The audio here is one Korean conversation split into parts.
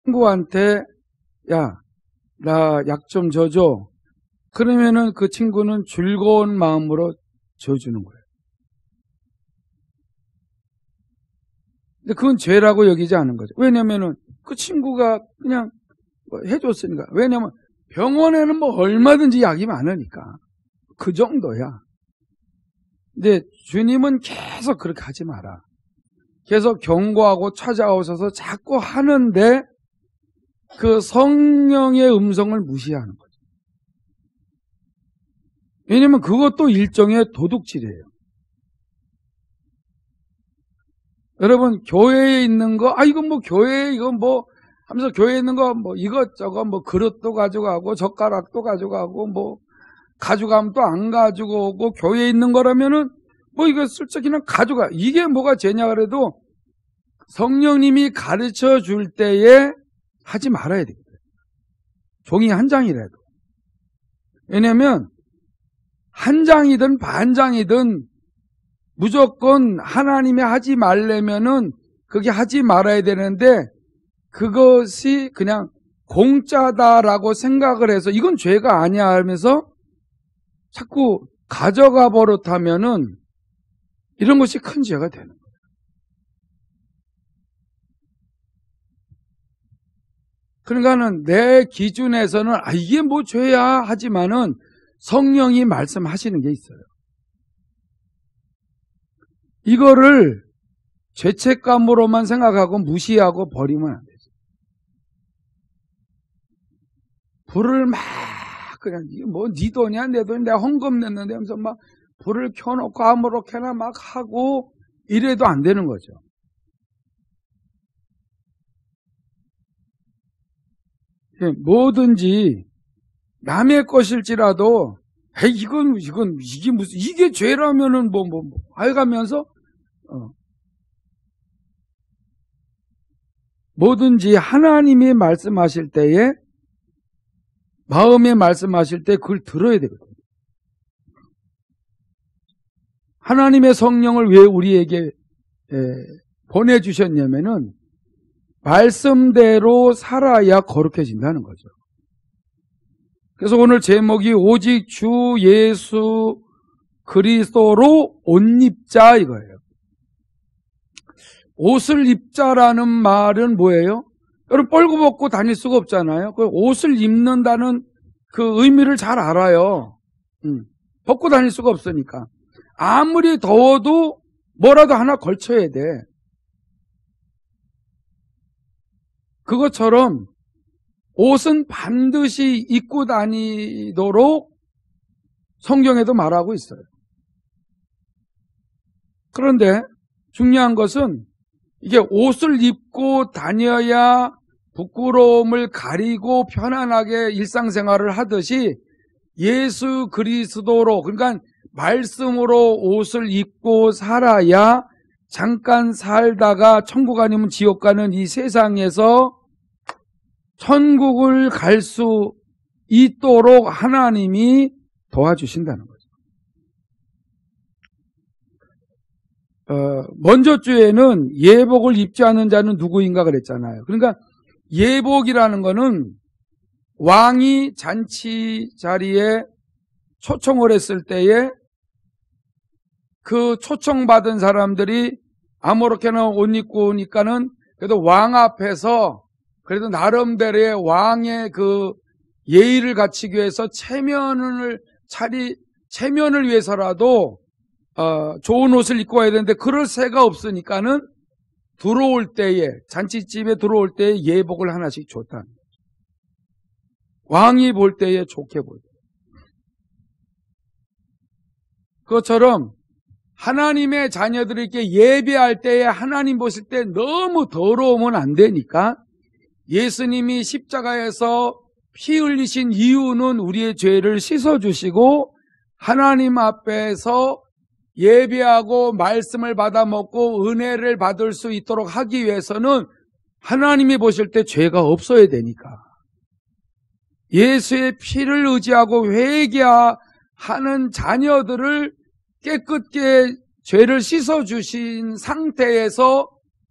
친구한테 야, 나 약 좀 줘줘. 그러면은 그 친구는 즐거운 마음으로 줘주는 거예요. 근데 그건 죄라고 여기지 않은 거죠. 왜냐면은 그 친구가 그냥 뭐 해줬으니까. 왜냐면 병원에는 뭐 얼마든지 약이 많으니까. 그 정도야. 근데 주님은 계속 그렇게 하지 마라. 계속 경고하고 찾아오셔서 자꾸 하는데 그 성령의 음성을 무시하는 거죠. 왜냐면 그것도 일종의 도둑질이에요. 여러분, 교회에 있는 거, 이건 뭐 교회에 이건 뭐 하면서 교회에 있는 거 뭐 이것저것 뭐 그릇도 가져가고 젓가락도 가져가고 뭐 가져가면 또 안 가지고 오고 교회에 있는 거라면은 뭐 이거 슬쩍 그냥 가져가. 이게 뭐가 죄냐 그래도 성령님이 가르쳐 줄 때에 하지 말아야 되거든요. 종이 한 장이라도. 왜냐면 한 장이든 반 장이든 무조건 하나님이 하지 말려면은 그게 하지 말아야 되는데 그것이 그냥 공짜다라고 생각을 해서 이건 죄가 아니야 하면서 자꾸 가져가 버릇하면은 이런 것이 큰 죄가 되는 거예요. 그러니까는 내 기준에서는 이게 뭐 죄야 하지만은 성령이 말씀하시는 게 있어요. 이거를 죄책감으로만 생각하고 무시하고 버리면 안 되죠. 불을 막 그냥 뭐 네 돈이야 내 돈이 내가 헌금 냈는데 하면서 막 불을 켜놓고 아무렇게나 막 하고 이래도 안 되는 거죠. 뭐든지 남의 것일지라도 이게 죄라면은 해가면서 뭐든지 하나님이 말씀하실 때에 마음에 말씀하실 때 그걸 들어야 되거든요. 하나님의 성령을 왜 우리에게 보내주셨냐면은 말씀대로 살아야 거룩해진다는 거죠. 그래서 오늘 제목이 오직 주 예수 그리스도로 옷 입자 이거예요. 옷을 입자라는 말은 뭐예요? 여러분 뻘거벗고 다닐 수가 없잖아요. 그 옷을 입는다는 그 의미를 잘 알아요. 벗고 다닐 수가 없으니까. 아무리 더워도 뭐라도 하나 걸쳐야 돼. 그것처럼 옷은 반드시 입고 다니도록 성경에도 말하고 있어요. 그런데 중요한 것은 이게 옷을 입고 다녀야 부끄러움을 가리고 편안하게 일상생활을 하듯이 예수 그리스도로 그러니까 말씀으로 옷을 입고 살아야 잠깐 살다가 천국 아니면 지옥 가는 이 세상에서 천국을 갈 수 있도록 하나님이 도와주신다는 거죠. 먼저 주에는 예복을 입지 않는 자는 누구인가 그랬잖아요. 그러니까 예복이라는 거는 왕이 잔치 자리에 초청을 했을 때에 그 초청받은 사람들이 아무렇게나 옷 입고 오니까는 그래도 왕 앞에서 그래도 나름대로의 왕의 그 예의를 갖추기 위해서 체면을 위해서라도 좋은 옷을 입고 와야 되는데 그럴 새가 없으니까는 들어올 때에 잔치집에 들어올 때에 예복을 하나씩 줬다는 거죠. 왕이 볼 때에 좋게 볼 때. 그것처럼 하나님의 자녀들에게 예배할 때에 하나님 보실 때 너무 더러우면 안 되니까 예수님이 십자가에서 피 흘리신 이유는 우리의 죄를 씻어주시고 하나님 앞에서 예배하고 말씀을 받아 먹고 은혜를 받을 수 있도록 하기 위해서는 하나님이 보실 때 죄가 없어야 되니까 예수의 피를 의지하고 회개하는 자녀들을 깨끗게 죄를 씻어주신 상태에서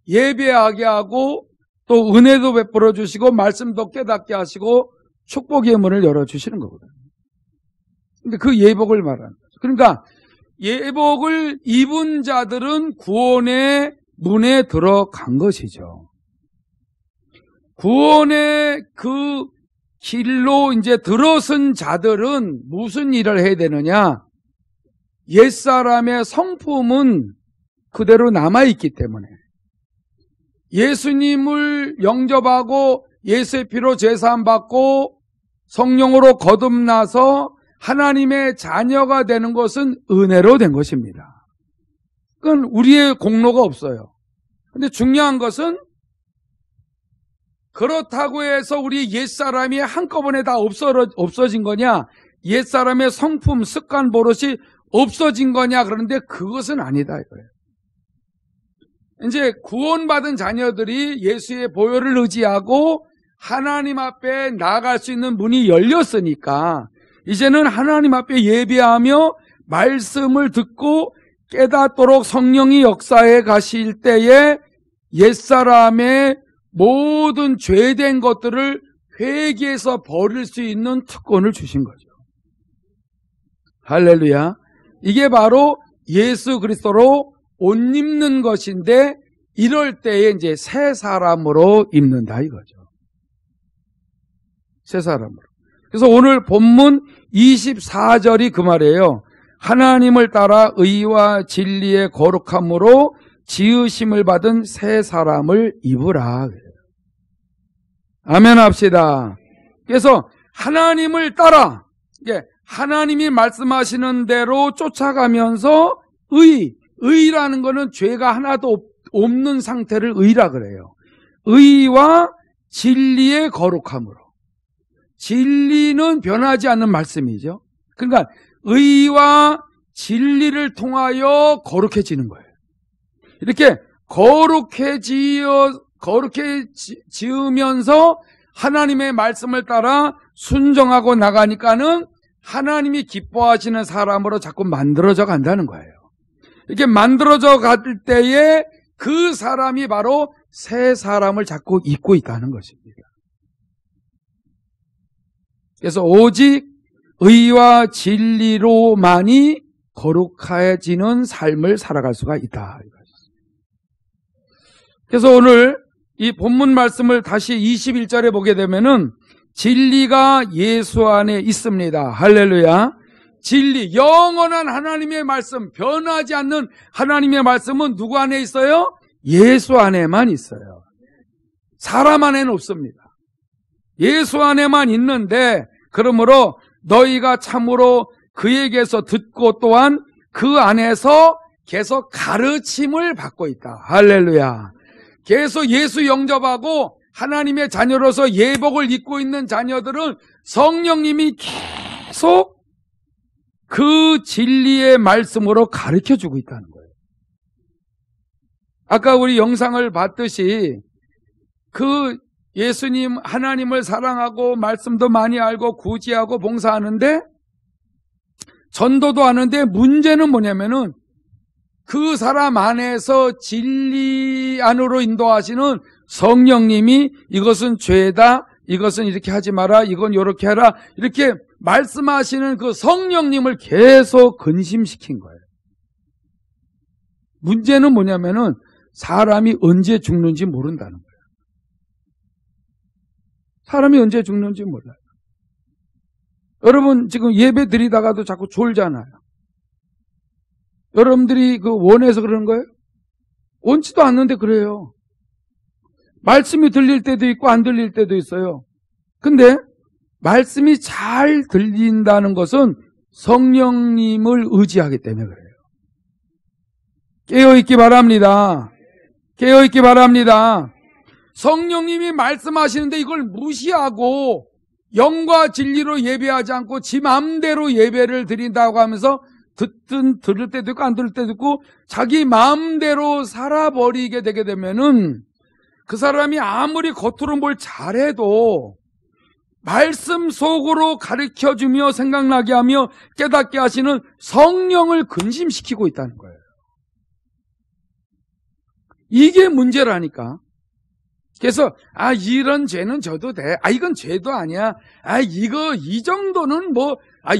예배하게 하고 또 은혜도 베풀어 주시고 말씀도 깨닫게 하시고 축복의 문을 열어주시는 거거든요. 근데 그 예복을 말하는 거죠. 그러니까 예복을 입은 자들은 구원의 문에 들어간 것이죠. 구원의 그 길로 이제 들어선 자들은 무슨 일을 해야 되느냐? 옛사람의 성품은 그대로 남아있기 때문에 예수님을 영접하고 예수의 피로 제사함받고 성령으로 거듭나서 하나님의 자녀가 되는 것은 은혜로 된 것입니다. 그건 우리의 공로가 없어요. 근데 중요한 것은 그렇다고 해서 우리 옛사람이 한꺼번에 다 없어진 거냐? 옛사람의 성품, 습관, 버릇이 없어진 거냐? 그런데 그것은 아니다 이거예요. 이제 구원받은 자녀들이 예수의 보혈을 의지하고 하나님 앞에 나아갈 수 있는 문이 열렸으니까 이제는 하나님 앞에 예배하며 말씀을 듣고 깨닫도록 성령이 역사해 가실 때에 옛사람의 모든 죄된 것들을 회개해서 버릴 수 있는 특권을 주신 거죠. 할렐루야. 이게 바로 예수 그리스도로 옷 입는 것인데 이럴 때에 이제 새 사람으로 입는다 이거죠. 새 사람으로. 그래서 오늘 본문 24절이 그 말이에요. 하나님을 따라 의와 진리의 거룩함으로 지으심을 받은 새 사람을 입으라. 아멘 합시다. 그래서 하나님을 따라 하나님이 말씀하시는 대로 쫓아가면서 의라는 거는 죄가 하나도 없는 상태를 의라 그래요. 의와 진리의 거룩함으로. 진리는 변하지 않는 말씀이죠. 그러니까 의와 진리를 통하여 거룩해지는 거예요. 이렇게 거룩해 지으면서 하나님의 말씀을 따라 순종하고 나가니까는 하나님이 기뻐하시는 사람으로 자꾸 만들어져 간다는 거예요. 이렇게 만들어져 갈 때에 그 사람이 바로 새 사람을 자꾸 입고 있다는 것입니다. 그래서 오직 의와 진리로만이 거룩해지는 삶을 살아갈 수가 있다. 그래서 오늘 이 본문 말씀을 다시 21절에 보게 되면은 진리가 예수 안에 있습니다. 할렐루야. 진리, 영원한 하나님의 말씀, 변하지 않는 하나님의 말씀은 누구 안에 있어요? 예수 안에만 있어요. 사람 안에는 없습니다. 예수 안에만 있는데 그러므로 너희가 참으로 그에게서 듣고 또한 그 안에서 계속 가르침을 받고 있다. 할렐루야. 계속 예수 영접하고 하나님의 자녀로서 예복을 입고 있는 자녀들은 성령님이 계속 그 진리의 말씀으로 가르쳐주고 있다는 거예요. 아까 우리 영상을 봤듯이 그 예수님 하나님을 사랑하고 말씀도 많이 알고 구제하고 봉사하는데 전도도 하는데 문제는 뭐냐면은 그 사람 안에서 진리 안으로 인도하시는 성령님이 이것은 죄다, 이것은 이렇게 하지 마라, 이건 이렇게 해라 이렇게 말씀하시는 그 성령님을 계속 근심시킨 거예요. 문제는 뭐냐면은 사람이 언제 죽는지 모른다는 거예요. 사람이 언제 죽는지 몰라요. 여러분 지금 예배 드리다가도 자꾸 졸잖아요. 여러분들이 그 원해서 그러는 거예요? 원치도 않는데 그래요. 말씀이 들릴 때도 있고 안 들릴 때도 있어요. 근데 말씀이 잘 들린다는 것은 성령님을 의지하기 때문에 그래요. 깨어있기 바랍니다. 깨어있기 바랍니다. 성령님이 말씀하시는데 이걸 무시하고 영과 진리로 예배하지 않고 지 마음대로 예배를 드린다고 하면서 들을 때도 있고 안 들을 때도 있고 자기 마음대로 살아버리게 되게 되면은 그 사람이 아무리 겉으로 뭘 잘해도 말씀 속으로 가르쳐주며 생각나게 하며 깨닫게 하시는 성령을 근심시키고 있다는 거예요. 이게 문제라니까. 그래서 이런 죄는 져도 돼. 이건 죄도 아니야. 이 정도는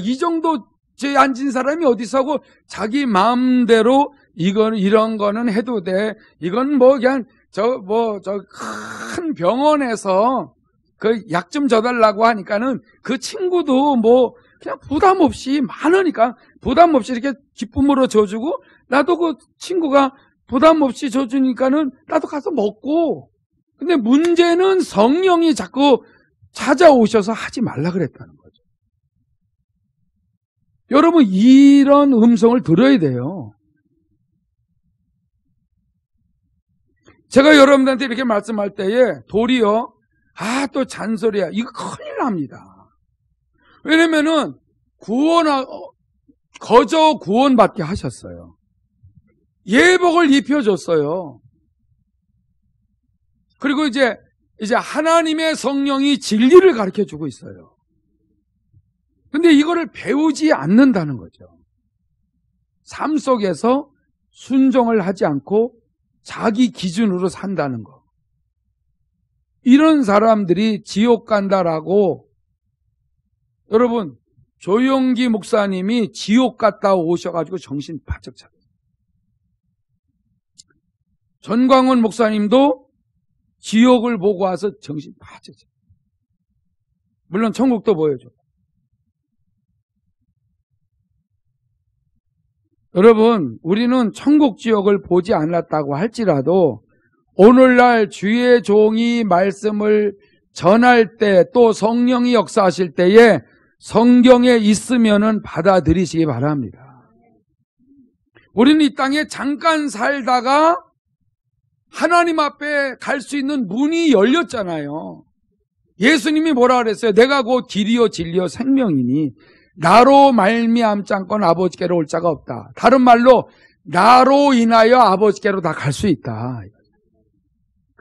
이 정도 죄 안 진 사람이 어디서 하고 자기 마음대로 이런 거는 해도 돼. 이건 그냥 저 큰 병원에서 그 약 좀 줘달라고 하니까는 그 친구도 그냥 부담 없이 많으니까 부담 없이 이렇게 기쁨으로 줘주고 나도 그 친구가 부담 없이 줘주니까는 나도 가서 먹고. 근데 문제는 성령이 자꾸 찾아오셔서 하지 말라 그랬다는 거죠. 여러분, 이런 음성을 들어야 돼요. 제가 여러분들한테 이렇게 말씀할 때에 도리어 또 잔소리야. 이거 큰일 납니다. 왜냐면은 거저 구원받게 하셨어요. 예복을 입혀줬어요. 그리고 이제 하나님의 성령이 진리를 가르쳐주고 있어요. 근데 이거를 배우지 않는다는 거죠. 삶 속에서 순종을 하지 않고 자기 기준으로 산다는 거. 이런 사람들이 지옥 간다라고, 여러분, 조용기 목사님이 지옥 갔다 오셔가지고 정신 바짝 차렸어요. 전광훈 목사님도 지옥을 보고 와서 정신 바짝 차렸어요. 물론 천국도 보여줘. 여러분, 우리는 천국 지옥을 보지 않았다고 할지라도 오늘날 주의 종이 말씀을 전할 때 또 성령이 역사하실 때에 성경에 있으면은 받아들이시기 바랍니다. 우리는 이 땅에 잠깐 살다가 하나님 앞에 갈 수 있는 문이 열렸잖아요. 예수님이 뭐라 그랬어요? 내가 곧 길이요 진리요 생명이니 나로 말미암지 않고는 아버지께로 올 자가 없다. 다른 말로 나로 인하여 아버지께로 다 갈 수 있다.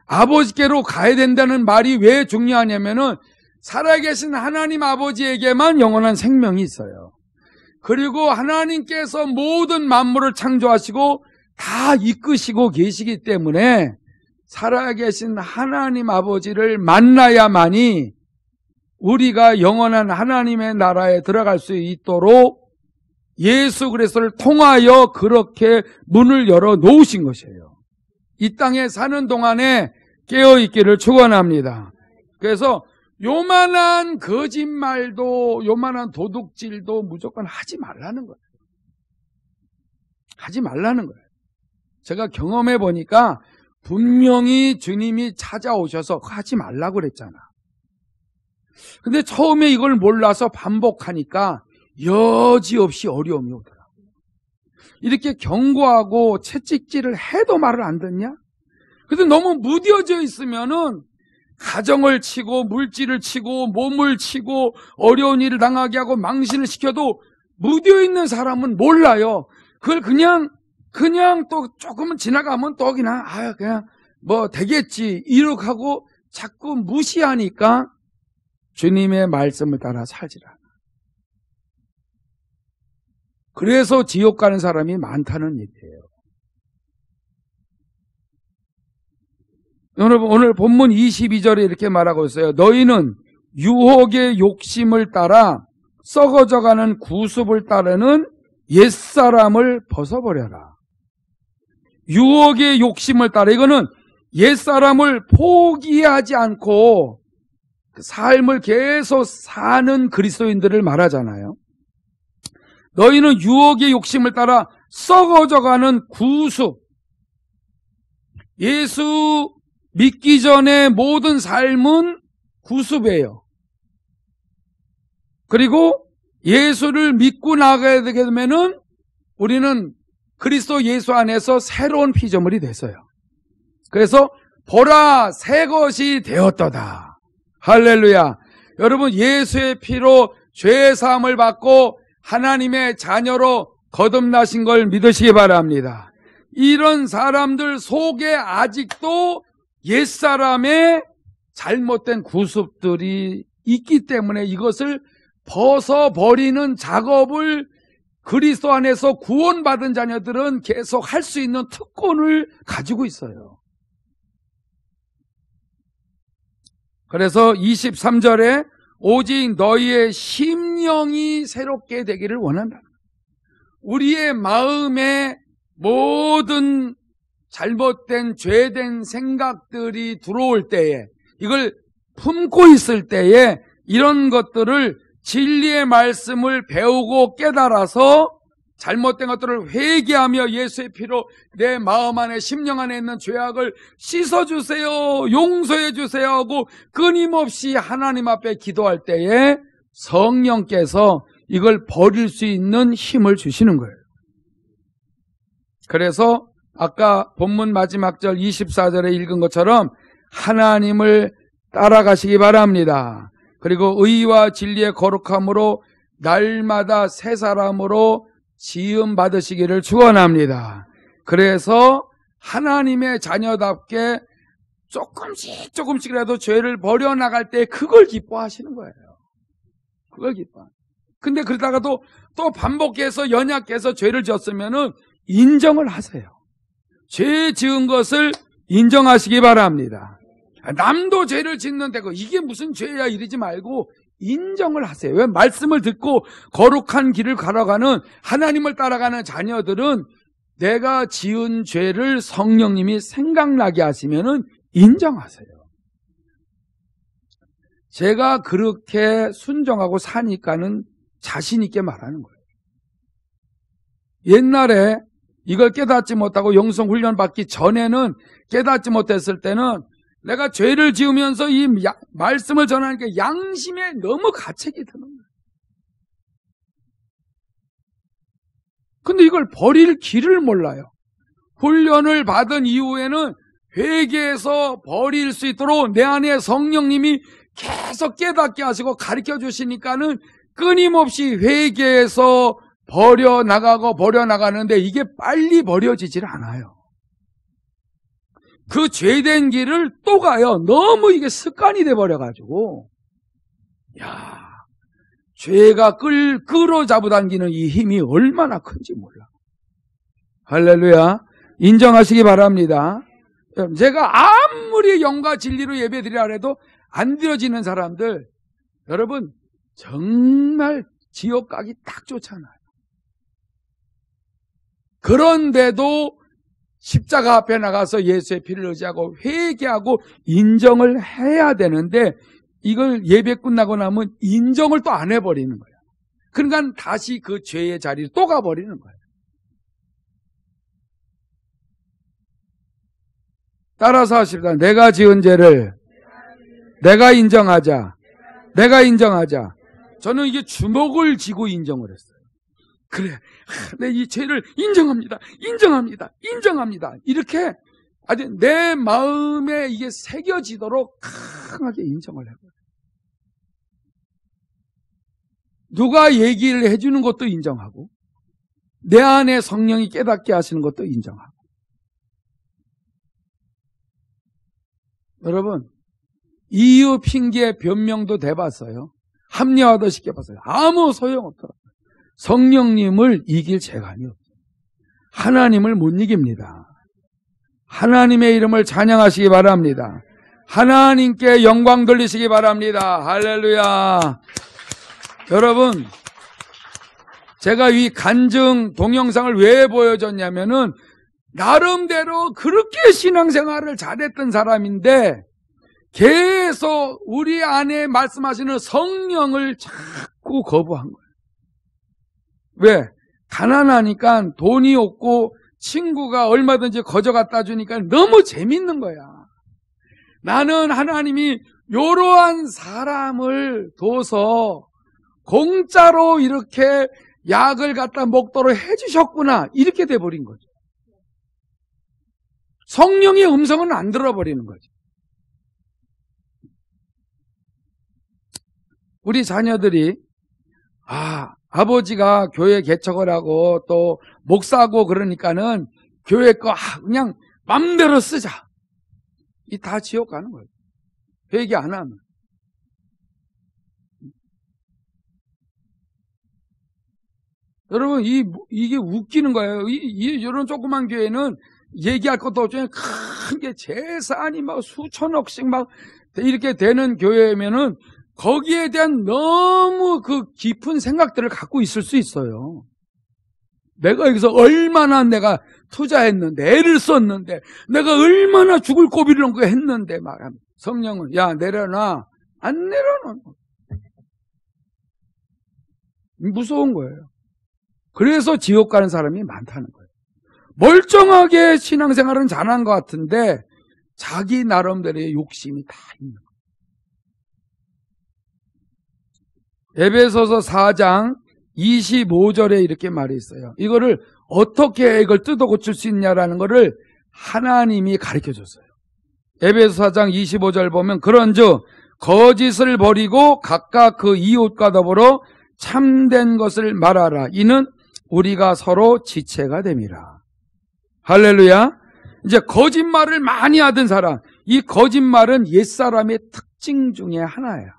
아버지께로 가야 된다는 말이 왜 중요하냐면은 살아계신 하나님 아버지에게만 영원한 생명이 있어요. 그리고 하나님께서 모든 만물을 창조하시고 다 이끄시고 계시기 때문에 살아계신 하나님 아버지를 만나야만이 우리가 영원한 하나님의 나라에 들어갈 수 있도록 예수 그리스도를 통하여 그렇게 문을 열어 놓으신 것이에요. 이 땅에 사는 동안에 깨어있기를 축원합니다. 그래서 요만한 거짓말도 요만한 도둑질도 무조건 하지 말라는 거예요. 하지 말라는 거예요. 제가 경험해 보니까 분명히 주님이 찾아오셔서 하지 말라고 그랬잖아. 근데 처음에 이걸 몰라서 반복하니까 여지없이 어려움이 오더라. 이렇게 경고하고 채찍질을 해도 말을 안 듣냐? 근데 너무 무뎌져 있으면은 가정을 치고 물질을 치고 몸을 치고 어려운 일을 당하게 하고 망신을 시켜도 무뎌 있는 사람은 몰라요. 그걸 그냥 또 조금은 지나가면 또 그냥 되겠지 이렇게 하고 자꾸 무시하니까 주님의 말씀을 따라 살지라. 그래서 지옥 가는 사람이 많다는 얘기예요. 여러분, 오늘 본문 22절에 이렇게 말하고 있어요. 너희는 유혹의 욕심을 따라 썩어져가는 구습을 따르는 옛사람을 벗어버려라. 유혹의 욕심을 따라, 이거는 옛사람을 포기하지 않고 삶을 계속 사는 그리스도인들을 말하잖아요. 너희는 유혹의 욕심을 따라 썩어져가는 구습, 예수 믿기 전에 모든 삶은 구습이에요. 그리고 예수를 믿고 나가야 되게 되면은 우리는 그리스도 예수 안에서 새로운 피조물이 됐어요. 그래서 보라 새 것이 되었도다. 할렐루야. 여러분, 예수의 피로 죄 사함을 받고 하나님의 자녀로 거듭나신 걸 믿으시기 바랍니다. 이런 사람들 속에 아직도 옛사람의 잘못된 구습들이 있기 때문에 이것을 벗어버리는 작업을 그리스도 안에서 구원받은 자녀들은 계속 할 수 있는 특권을 가지고 있어요. 그래서 23절에 오직 너희의 심령이 새롭게 되기를 원한다. 우리의 마음에 모든 잘못된 죄된 생각들이 들어올 때에, 이걸 품고 있을 때에 이런 것들을 진리의 말씀을 배우고 깨달아서 잘못된 것들을 회개하며 예수의 피로 내 마음 안에 심령 안에 있는 죄악을 씻어주세요, 용서해주세요 하고 끊임없이 하나님 앞에 기도할 때에 성령께서 이걸 버릴 수 있는 힘을 주시는 거예요. 그래서 아까 본문 마지막 절 24절에 읽은 것처럼 하나님을 따라가시기 바랍니다. 그리고 의와 진리의 거룩함으로 날마다 새 사람으로 지음 받으시기를 축원합니다. 그래서 하나님의 자녀답게 조금씩이라도 죄를 버려나갈 때 그걸 기뻐하시는 거예요. 그걸 기뻐. 근데 그러다가도 또 반복해서 연약해서 죄를 지었으면은 인정을 하세요. 죄 지은 것을 인정하시기 바랍니다. 남도 죄를 짓는데 이게 무슨 죄야 이러지 말고 인정을 하세요. 왜? 말씀을 듣고 거룩한 길을 걸어가는 하나님을 따라가는 자녀들은 내가 지은 죄를 성령님이 생각나게 하시면은 인정하세요. 제가 그렇게 순종하고 사니까는 자신 있게 말하는 거예요. 옛날에 이걸 깨닫지 못하고 영성 훈련 받기 전에는 깨닫지 못했을 때는 내가 죄를 지으면서 이 말씀을 전하니까 양심에 너무 가책이 드는 거예요. 근데 이걸 버릴 길을 몰라요. 훈련을 받은 이후에는 회개해서 버릴 수 있도록 내 안에 성령님이 계속 깨닫게 하시고 가르쳐 주시니까는 끊임없이 회개해서 버려나가는데 이게 빨리 버려지질 않아요. 그 죄된 길을 또 가요. 너무 이게 습관이 돼버려가지고. 죄가 끌어잡아당기는 이 힘이 얼마나 큰지 몰라. 할렐루야. 인정하시기 바랍니다. 제가 아무리 영과 진리로 예배드리라 해도 안 드려지는 사람들, 여러분 정말 지옥 가기 딱 좋잖아요. 그런데도 십자가 앞에 나가서 예수의 피를 의지하고 회개하고 인정을 해야 되는데 이걸 예배 끝나고 나면 인정을 또 안 해버리는 거예요. 그러니까 다시 그 죄의 자리를 또 가버리는 거예요. 따라서 하십시다. 내가 지은 죄를 내가 인정하자. 내가 인정하자. 저는 이게 주먹을 쥐고 인정을 했어요. 그래, 내 이 죄를 인정합니다. 인정합니다. 인정합니다. 이렇게 아주 내 마음에 이게 새겨지도록 강하게 인정을 해버려요. 누가 얘기를 해주는 것도 인정하고 내 안에 성령이 깨닫게 하시는 것도 인정하고. 여러분, 이유, 핑계, 변명도 대봤어요. 합리화도 시켜봤어요. 아무 소용없더라고요. 성령님을 이길 재간이 없어요. 하나님을 못 이깁니다. 하나님의 이름을 찬양하시기 바랍니다. 하나님께 영광 돌리시기 바랍니다. 할렐루야. 여러분, 제가 이 간증 동영상을 왜 보여줬냐면은 나름대로 그렇게 신앙생활을 잘했던 사람인데 계속 우리 안에 말씀하시는 성령을 자꾸 거부한 거예요. 왜? 가난하니까 돈이 없고 친구가 얼마든지 거저 갖다 주니까 너무 재밌는 거야. 나는 하나님이 이러한 사람을 둬서 공짜로 이렇게 약을 갖다 먹도록 해주셨구나. 이렇게 돼버린 거죠. 성령의 음성은 안 들어버리는 거죠. 우리 자녀들이 아버지가 교회 개척을 하고 또 목사고 그러니까는 교회 거 그냥 맘대로 쓰자. 이 다 지옥 가는 거예요. 회개 안 하면. 여러분, 이게 웃기는 거예요. 이런 조그만 교회는 얘기할 것도 없죠. 큰 게 재산이 막 수천억씩 막 이렇게 되는 교회면은 거기에 대한 너무 그 깊은 생각들을 갖고 있을 수 있어요. 내가 여기서 얼마나 내가 투자했는데, 애를 썼는데, 내가 얼마나 죽을 고비를 넘고 했는데, 말합니다. 성령은, 야, 내려놔. 안 내려놔. 무서운 거예요. 그래서 지옥 가는 사람이 많다는 거예요. 멀쩡하게 신앙생활은 잘한 것 같은데, 자기 나름대로의 욕심이 다 있는 거예요. 에베소서 4장 25절에 이렇게 말이 있어요. 이거를 어떻게 이걸 뜯어 고칠 수 있냐라는 거를 하나님이 가르쳐 줬어요. 에베소 4장 25절 보면 그런즉 거짓을 버리고 각각 그 이웃과 더불어 참된 것을 말하라. 이는 우리가 서로 지체가 됨이라. 할렐루야. 이제 거짓말을 많이 하던 사람, 이 거짓말은 옛사람의 특징 중에 하나야.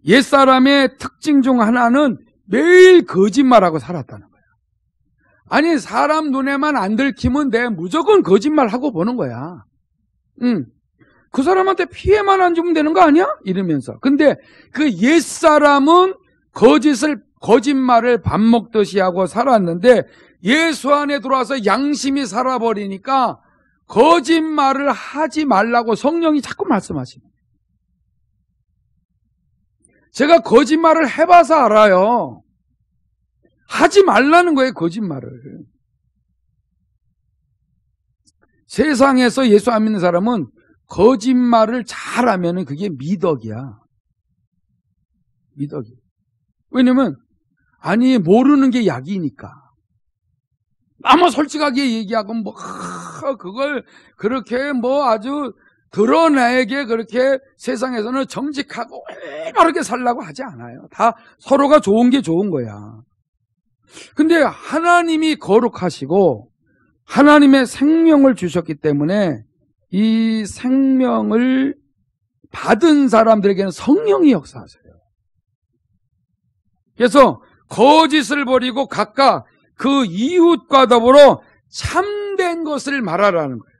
옛사람의 특징 중 하나는 매일 거짓말하고 살았다는 거야. 아니, 사람 눈에만 안 들키면 내 무조건 거짓말하고 보는 거야. 그 사람한테 피해만 안 주면 되는 거 아니야? 이러면서. 근데 그 옛사람은 거짓말을 밥 먹듯이 하고 살았는데 예수 안에 들어와서 양심이 살아버리니까 거짓말을 하지 말라고 성령이 자꾸 말씀하시는 거예요. 제가 거짓말을 해봐서 알아요. 하지 말라는 거예요, 거짓말을. 세상에서 예수 안 믿는 사람은 거짓말을 잘하면 그게 미덕이야. 미덕이. 왜냐면, 아니, 모르는 게 약이니까. 아마 솔직하게 얘기하고, 그걸 그렇게 아주 드러내게 그렇게 세상에서는 정직하고 바르게 살라고 하지 않아요. 다 서로가 좋은 게 좋은 거야. 근데 하나님이 거룩하시고 하나님의 생명을 주셨기 때문에 이 생명을 받은 사람들에게는 성령이 역사하세요. 그래서 거짓을 버리고 각각 그 이웃과 더불어 참된 것을 말하라는 거예요.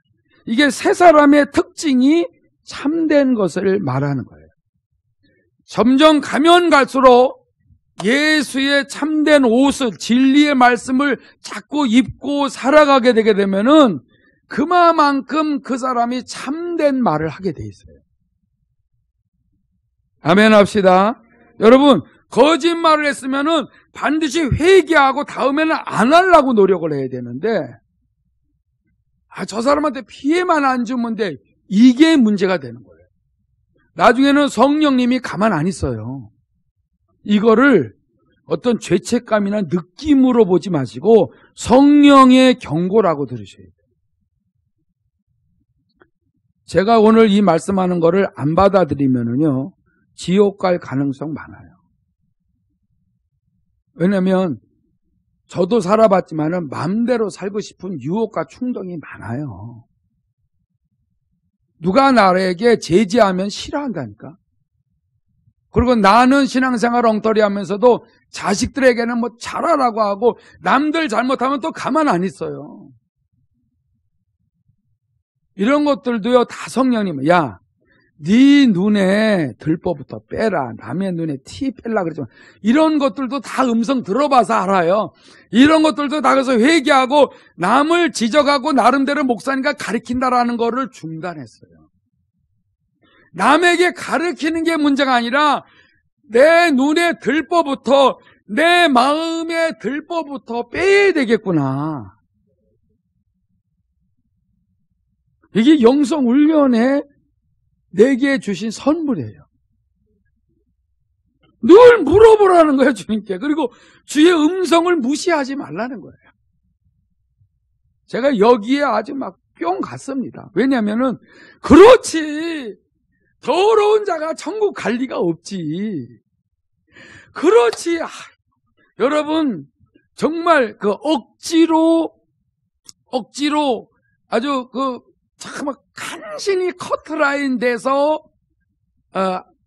이게 세 사람의 특징이 참된 것을 말하는 거예요. 점점 가면 갈수록 예수의 참된 옷을, 진리의 말씀을 자꾸 입고 살아가게 되게 되면은 그만큼 그 사람이 참된 말을 하게 돼 있어요. 아멘 합시다. 여러분, 거짓말을 했으면은 반드시 회개하고 다음에는 안 하려고 노력을 해야 되는데, 저 사람한테 피해만 안 주면 돼. 이게 문제가 되는 거예요. 나중에는 성령님이 가만 안 있어요. 이거를 어떤 죄책감이나 느낌으로 보지 마시고 성령의 경고라고 들으셔야 돼요. 제가 오늘 이 말씀하는 거를 안 받아들이면은요, 지옥 갈 가능성 많아요. 왜냐면 저도 살아봤지만은 마음대로 살고 싶은 유혹과 충동이 많아요. 누가 나에게 제지하면 싫어한다니까. 그리고 나는 신앙생활 엉터리 하면서도 자식들에게는 잘하라고 하고 남들 잘못하면 또 가만 안 있어요. 이런 것들도요, 다 성령님은, 야, 네 눈에 들보부터 빼라. 남의 눈에 티 뺄라 그러지만 이런 것들도 다 음성 들어봐서 알아요. 이런 것들도 다 그래서 회개하고 남을 지적하고 나름대로 목사니까 가르친다라는 거를 중단했어요. 남에게 가르치는 게 문제가 아니라 내 눈에 들보부터, 내 마음의 들보부터 빼야 되겠구나. 이게 영성 훈련에 내게 주신 선물이에요. 늘 물어보라는 거예요, 주님께. 그리고 주의 음성을 무시하지 말라는 거예요. 제가 여기에 아주 막 뿅 갔습니다. 왜냐면은, 그렇지. 더러운 자가 천국 갈 리가 없지. 그렇지. 여러분, 정말 억지로 아주 참 간신히 커트라인 돼서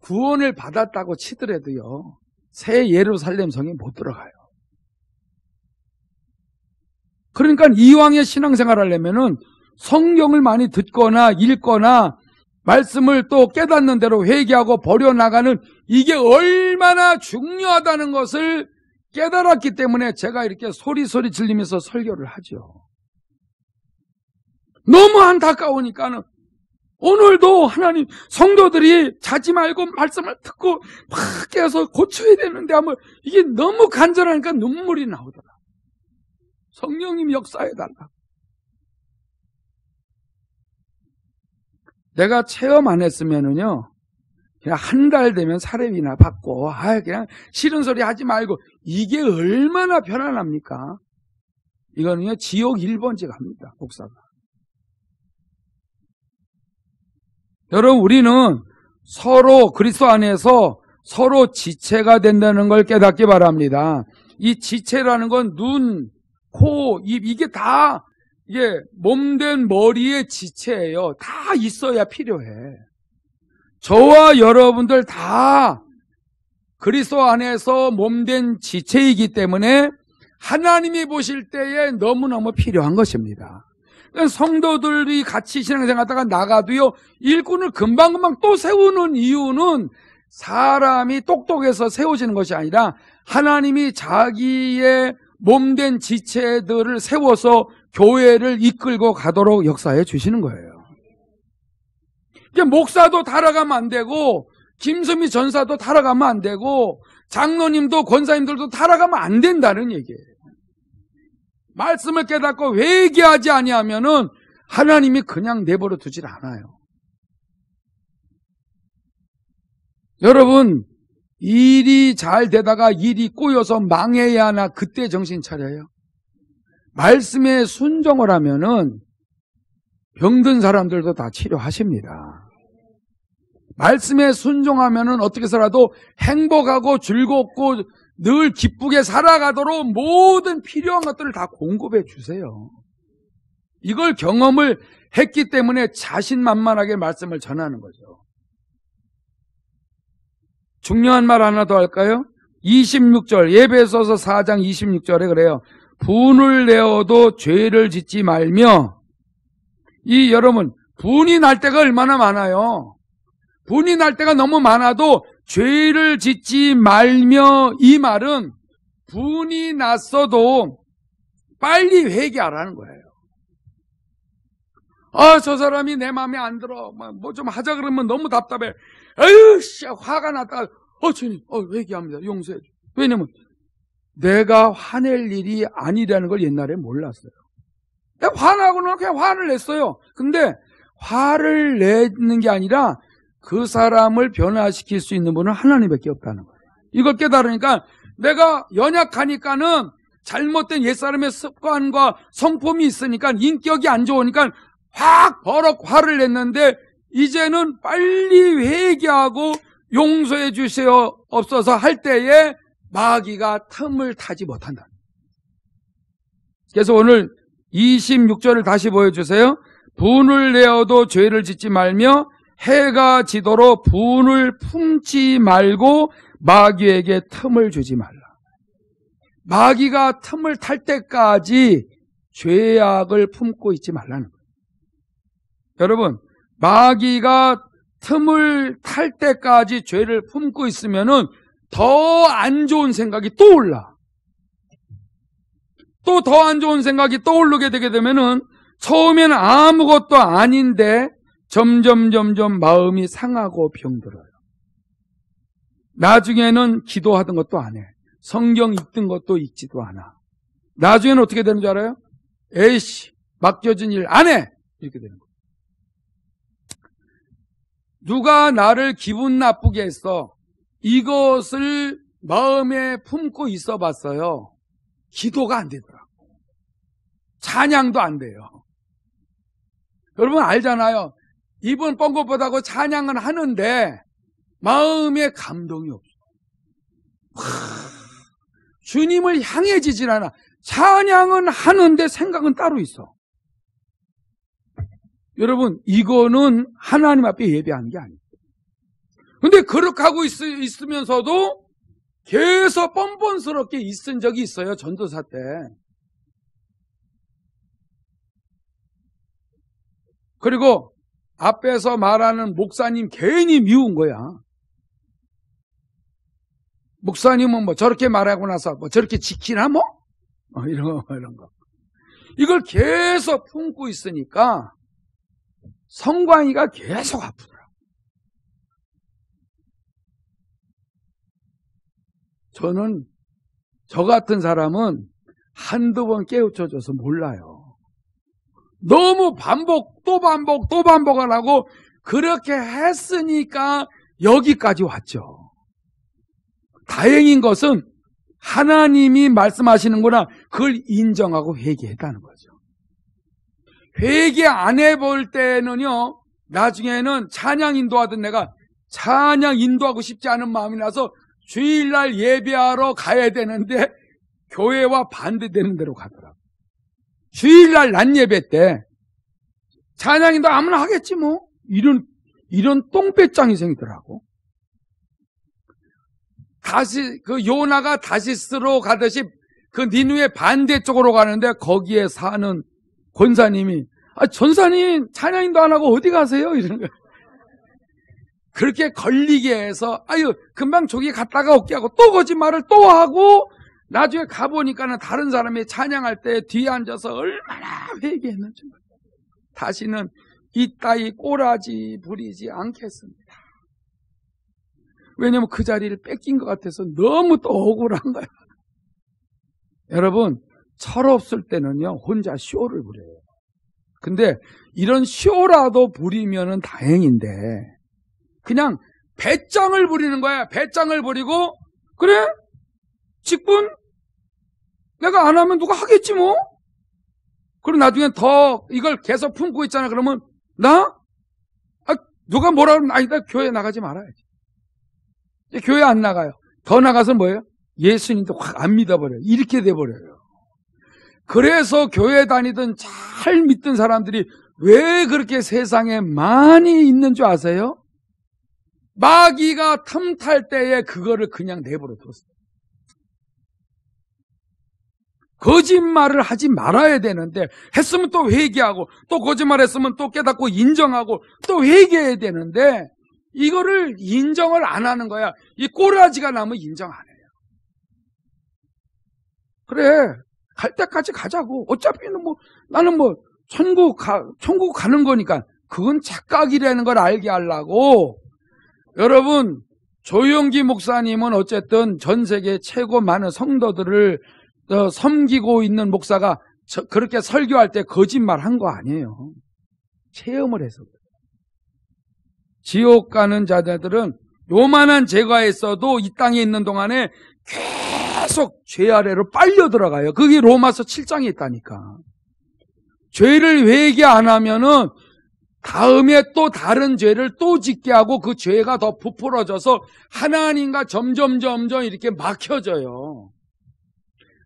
구원을 받았다고 치더라도요, 새 예루살렘 성에 못 들어가요. 그러니까 이왕에 신앙생활 하려면은 성경을 많이 듣거나 읽거나 말씀을 또 깨닫는 대로 회개하고 버려나가는 이게 얼마나 중요하다는 것을 깨달았기 때문에 제가 이렇게 소리소리 질리면서 설교를 하죠. 너무 안타까우니까는 오늘도 하나님 성도들이 자지 말고 말씀을 듣고 막 깨서 고쳐야 되는데 하면 이게 너무 간절하니까 눈물이 나오더라. 성령님 역사해달라. 내가 체험 안 했으면은요, 그냥 한 달 되면 사례비나 받고, 그냥 싫은 소리 하지 말고, 이게 얼마나 편안합니까? 이거는요, 지옥 1번째 갑니다, 목사가. 여러분, 우리는 서로 그리스도 안에서 서로 지체가 된다는 걸 깨닫기 바랍니다. 이 지체라는 건 눈, 코, 입, 이게 다 이게 몸된 머리의 지체예요. 다 있어야 필요해. 저와 여러분들 다 그리스도 안에서 몸된 지체이기 때문에 하나님이 보실 때에 너무너무 필요한 것입니다. 성도들이 같이 신앙생활하다가 나가도요, 일꾼을 금방금방 또 세우는 이유는 사람이 똑똑해서 세워지는 것이 아니라 하나님이 자기의 몸된 지체들을 세워서 교회를 이끌고 가도록 역사해 주시는 거예요. 목사도 타락하면 안 되고, 김수미 전사도 타락하면 안 되고, 장로님도 권사님들도 타락하면 안 된다는 얘기예요. 말씀을 깨닫고 회개하지 아니하면은 하나님이 그냥 내버려 두질 않아요. 여러분, 일이 잘 되다가 일이 꼬여서 망해야 하나 그때 정신 차려요. 말씀에 순종을 하면은 병든 사람들도 다 치료하십니다. 말씀에 순종하면은 어떻게 해서라도 행복하고 즐겁고 늘 기쁘게 살아가도록 모든 필요한 것들을 다 공급해 주세요. 이걸 경험을 했기 때문에 자신만만하게 말씀을 전하는 거죠. 중요한 말 하나 더 할까요? 26절, 에베소서 4장 26절에 그래요. 분을 내어도 죄를 짓지 말며. 여러분, 분이 날 때가 얼마나 많아요. 분이 날 때가 너무 많아도 죄를 짓지 말며, 이 말은 분이 났어도 빨리 회개하라는 거예요. 저 사람이 내 마음에 안 들어. 뭐 좀 하자 그러면 너무 답답해. 에휴, 화가 났다가, 주님, 회개합니다. 용서해 줘. 왜냐면, 내가 화낼 일이 아니라는 걸 옛날에 몰랐어요. 화나고는 그냥 화를 냈어요. 근데, 화를 내는 게 아니라, 그 사람을 변화시킬 수 있는 분은 하나님밖에 없다는 거예요. 이걸 깨달으니까, 내가 연약하니까는, 잘못된 옛사람의 습관과 성품이 있으니까, 인격이 안 좋으니까, 버럭 화를 냈는데, 이제는 빨리 회개하고 용서해 주시옵소서 할 때에 마귀가 틈을 타지 못한다. 그래서 오늘 26절을 다시 보여주세요. 분을 내어도 죄를 짓지 말며 해가 지도록 분을 품지 말고 마귀에게 틈을 주지 말라. 마귀가 틈을 탈 때까지 죄악을 품고 있지 말라는 거예요. 여러분, 마귀가 틈을 탈 때까지 죄를 품고 있으면은 더 안 좋은 생각이 또 올라. 또 더 안 좋은 생각이 떠오르게 되게 되면은 처음에는 아무것도 아닌데 점점 마음이 상하고 병들어요. 나중에는 기도하던 것도 안 해. 성경 읽던 것도 읽지도 않아. 나중에는 어떻게 되는 줄 알아요? 에이씨, 맡겨진 일 안 해! 이렇게 되는 거예요. 누가 나를 기분 나쁘게 했어. 이것을 마음에 품고 있어 봤어요. 기도가 안 되더라고. 찬양도 안 돼요. 여러분 알잖아요. 입은 뻥긋뻔하고 찬양은 하는데 마음에 감동이 없어. 주님을 향해지질 않아. 찬양은 하는데 생각은 따로 있어. 여러분, 이거는 하나님 앞에 예배하는 게 아니에요. 근데 그렇게 하고 있으면서도 계속 뻔뻔스럽게 있은 적이 있어요, 전도사 때. 그리고 앞에서 말하는 목사님 괜히 미운 거야. 목사님은 뭐 저렇게 말하고 나서 뭐 저렇게 지키나 뭐? 이런 거. 이걸 계속 품고 있으니까 성광이가 계속 아프더라. 저는 저 같은 사람은 한두 번 깨우쳐줘서 몰라요. 너무 또 반복을 하고 그렇게 했으니까 여기까지 왔죠. 다행인 것은 하나님이 말씀하시는구나, 그걸 인정하고 회개했다는 거죠. 회개 안 해볼 때는요, 나중에는 찬양 인도하던 내가 찬양 인도하고 싶지 않은 마음이 나서 주일날 예배하러 가야 되는데 교회와 반대되는 데로 가더라고요. 주일날 낮 예배 때 찬양 인도 아무나 하겠지 뭐, 이런 똥배짱이 생기더라고. 다시 그 요나가 다시스로 가듯이 그 니누의 반대쪽으로 가는데 거기에 사는 권사님이 전사님 찬양인도 안 하고 어디 가세요? 이런 거예요. 그렇게 걸리게 해서 금방 저기 갔다가 올게 하고 또 거짓말을 또 하고 나중에 가보니까는 다른 사람이 찬양할 때 뒤에 앉아서 얼마나 회개했는지 다시는 이따위 꼬라지 부리지 않겠습니다. 왜냐면 그 자리를 뺏긴 것 같아서 너무 또 억울한 거야. 여러분, 철없을 때는요, 혼자 쇼를 부려요. 근데 이런 쇼라도 부리면은 다행인데, 그냥 배짱을 부리는 거야. 배짱을 부리고, 그래? 직분? 내가 안 하면 누가 하겠지 뭐? 그리고 나중엔 더 이걸 계속 품고 있잖아. 그러면, 누가 뭐라 그러면, 아니다, 교회 나가지 말아야지. 교회 안 나가요. 더 나가서 뭐예요? 예수님도 확 안 믿어버려요. 이렇게 돼버려요. 그래서 교회 다니던 잘 믿던 사람들이 왜 그렇게 세상에 많이 있는 줄 아세요? 마귀가 틈탈 때에 그거를 그냥 내버려 뒀어요. 거짓말을 하지 말아야 되는데 했으면 또 회개하고 또 거짓말했으면 또 깨닫고 인정하고 또 회개해야 되는데 이거를 인정을 안 하는 거야. 이 꼬라지가 나면 인정 안 해요. 그래, 갈 때까지 가자고. 어차피는 나는 천국 가는 거니까. 그건 착각이라는 걸 알게 하려고. 여러분, 조용기 목사님은 어쨌든 전 세계 최고 많은 성도들을 섬기고 있는 목사가 그렇게 설교할 때 거짓말 한 거 아니에요. 체험을 해서. 지옥 가는 자들은 요만한 죄가 있어도 이 땅에 있는 동안에 계속 죄 아래로 빨려 들어가요. 그게 로마서 7장에 있다니까. 죄를 회개 안 하면은 다음에 또 다른 죄를 또 짓게 하고 그 죄가 더 부풀어져서 하나님과 점점 이렇게 막혀져요.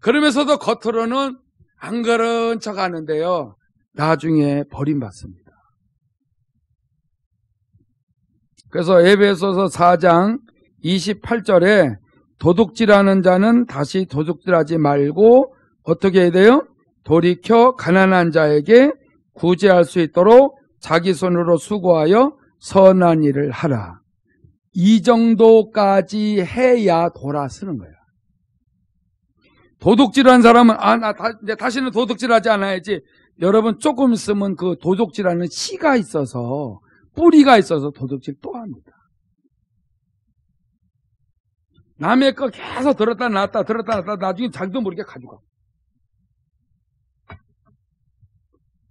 그러면서도 겉으로는 안 그런 척 하는데요, 나중에 버림받습니다. 그래서 에베소서 4장 28절에 도둑질하는 자는 다시 도둑질하지 말고 어떻게 해야 돼요? 돌이켜 가난한 자에게 구제할 수 있도록 자기 손으로 수고하여 선한 일을 하라. 이 정도까지 해야 돌아서는 거야. 도둑질한 사람은 이제 다시는 도둑질하지 않아야지. 여러분, 조금 있으면 그 도둑질하는 씨가 있어서, 뿌리가 있어서 도둑질 또 합니다. 남의 거 계속 들었다 놨다 나중에 자기도 모르게 가져가.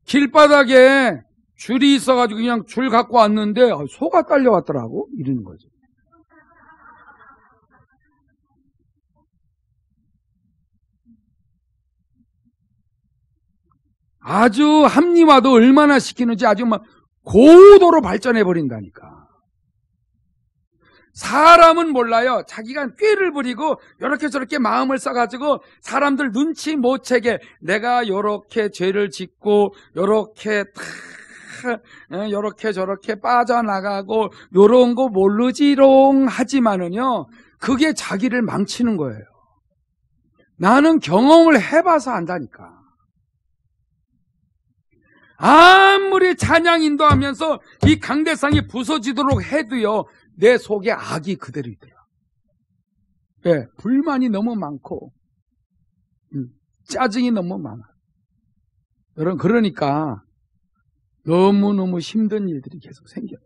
길바닥에 줄이 있어가지고 그냥 줄 갖고 왔는데 소가 딸려왔더라고. 이러는 거죠. 아주 합리화도 얼마나 시키는지 아주 막 고도로 발전해 버린다니까. 사람은 몰라요. 자기가 꾀를 부리고 요렇게 저렇게 마음을 써가지고 사람들 눈치 못 채게 내가 요렇게 죄를 짓고 요렇게 요렇게 저렇게 빠져나가고 요런 거 모르지롱 하지만은요, 그게 자기를 망치는 거예요. 나는 경험을 해봐서 안다니까. 아무리 찬양 인도하면서 이 강대상이 부서지도록 해도요, 내 속에 악이 그대로 있더라. 예, 불만이 너무 많고 짜증이 너무 많아. 여러분, 그러니까 너무너무 힘든 일들이 계속 생겨요.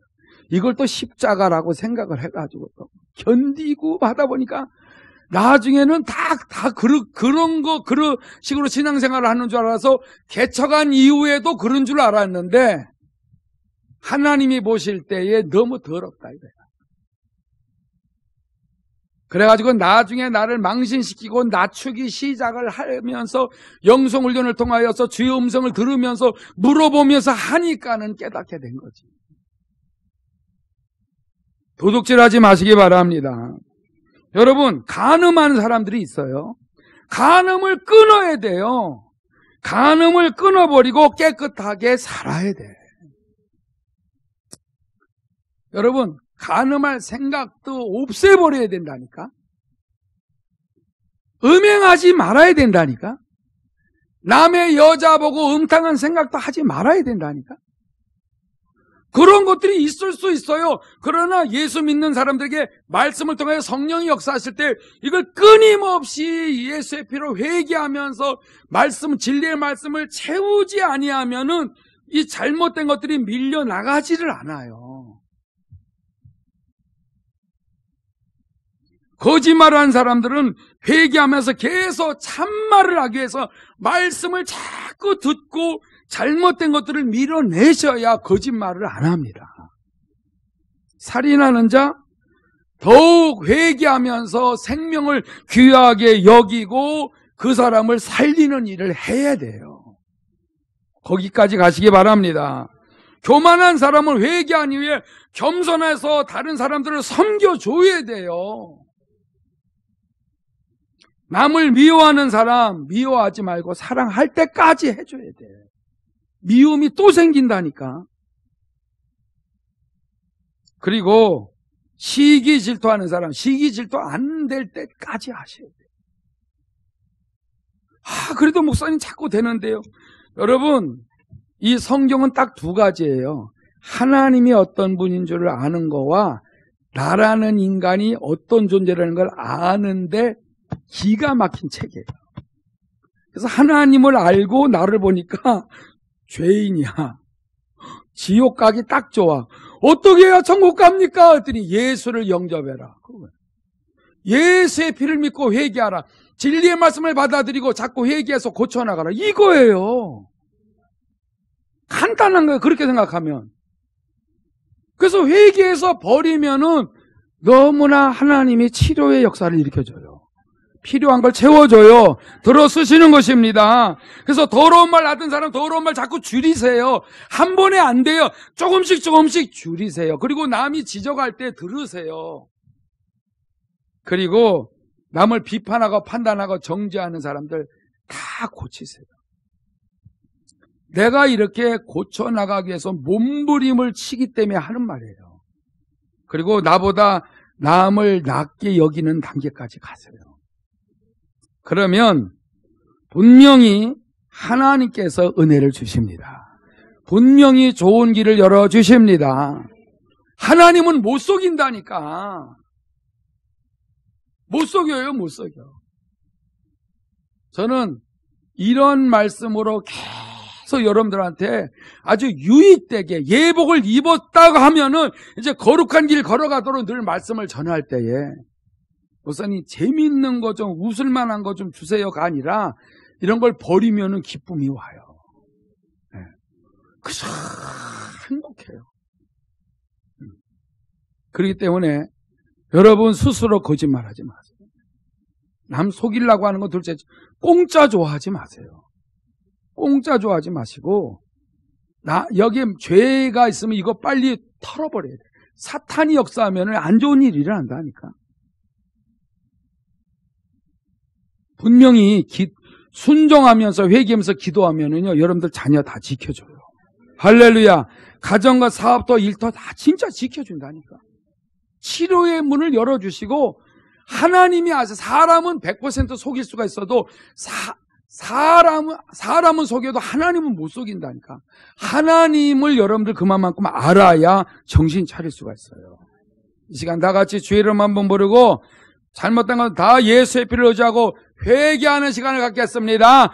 이걸 또 십자가라고 생각을 해가지고 또 견디고 하다 보니까 나중에는 그런 식으로 신앙생활을 하는 줄 알아서 개척한 이후에도 그런 줄 알았는데, 하나님이 보실 때에 너무 더럽다 이거야. 그래가지고 나중에 나를 망신시키고 낮추기 시작을 하면서 영성훈련을 통하여서 주의 음성을 들으면서 물어보면서 하니까는 깨닫게 된 거지. 도둑질하지 마시기 바랍니다. 여러분, 간음하는 사람들이 있어요. 간음을 끊어야 돼요. 간음을 끊어버리고 깨끗하게 살아야 돼. 여러분, 간음할 생각도 없애버려야 된다니까. 음행하지 말아야 된다니까. 남의 여자 보고 음탕한 생각도 하지 말아야 된다니까. 그런 것들이 있을 수 있어요. 그러나 예수 믿는 사람들에게 말씀을 통해 성령이 역사하실 때 이걸 끊임없이 예수의 피로 회개하면서 진리의 말씀을 채우지 아니하면은 이 잘못된 것들이 밀려나가지를 않아요. 거짓말하는 사람들은 회개하면서 계속 참말을 하기 위해서 말씀을 자꾸 듣고 잘못된 것들을 밀어내셔야 거짓말을 안 합니다. 살인하는 자 더욱 회개하면서 생명을 귀하게 여기고 그 사람을 살리는 일을 해야 돼요. 거기까지 가시기 바랍니다. 교만한 사람을 회개한 이후에 겸손해서 다른 사람들을 섬겨줘야 돼요. 남을 미워하는 사람 미워하지 말고 사랑할 때까지 해줘야 돼. 미움이 또 생긴다니까. 그리고 시기 질투하는 사람 시기 질투 안 될 때까지 하셔야 돼. 그래도 목사님 자꾸 되는데요. 여러분, 이 성경은 딱 두 가지예요. 하나님이 어떤 분인 줄 아는 거와 나라는 인간이 어떤 존재라는 걸 아는데 기가 막힌 책이에요. 그래서 하나님을 알고 나를 보니까 죄인이야. 지옥 가기 딱 좋아. 어떻게 해야 천국 갑니까? 했더니 예수를 영접해라. 예수의 피를 믿고 회개하라. 진리의 말씀을 받아들이고 자꾸 회개해서 고쳐나가라. 이거예요. 간단한 거예요. 그렇게 생각하면. 그래서 회개해서 버리면은 너무나 하나님이 치료의 역사를 일으켜줘요. 필요한 걸 채워줘요. 들어 쓰시는 것입니다. 그래서 더러운 말 하던 사람 더러운 말 자꾸 줄이세요. 한 번에 안 돼요. 조금씩 줄이세요. 그리고 남이 지적할 때 들으세요. 그리고 남을 비판하고 판단하고 정죄하는 사람들 다 고치세요. 내가 이렇게 고쳐나가기 위해서 몸부림을 치기 때문에 하는 말이에요. 그리고 나보다 남을 낮게 여기는 단계까지 가세요. 그러면 분명히 하나님께서 은혜를 주십니다. 분명히 좋은 길을 열어주십니다. 하나님은 못 속인다니까. 못 속여요, 못 속여. 저는 이런 말씀으로 계속 여러분들한테 아주 유익되게 예복을 입었다고 하면은 이제 거룩한 길 걸어가도록 늘 말씀을 전할 때에 목사님 재미있는 거 좀 웃을 만한 거 좀 주세요가 아니라 이런 걸 버리면은 기쁨이 와요. 네. 그저 행복해요. 그렇기 때문에 여러분 스스로 거짓말하지 마세요. 남 속이려고 하는 거 둘째 공짜 좋아하지 마세요. 공짜 좋아하지 마시고 여기에 죄가 있으면 이거 빨리 털어버려야 돼. 사탄이 역사하면 안 좋은 일이 일어난다니까. 분명히 순종하면서 회개하면서 기도하면은요, 여러분들 자녀 다 지켜줘요. 할렐루야. 가정과 사업도 일도 다 진짜 지켜준다니까. 치료의 문을 열어주시고 하나님이 아세요. 사람은 100% 속일 수가 있어도 사람은 속여도 하나님은 못 속인다니까. 하나님을 여러분들 그만큼 알아야 정신 차릴 수가 있어요. 이 시간 다 같이 주의 이름 한번 부르고 잘못된 건 다 예수의 피를 의지하고 회개하는 시간을 갖겠습니다.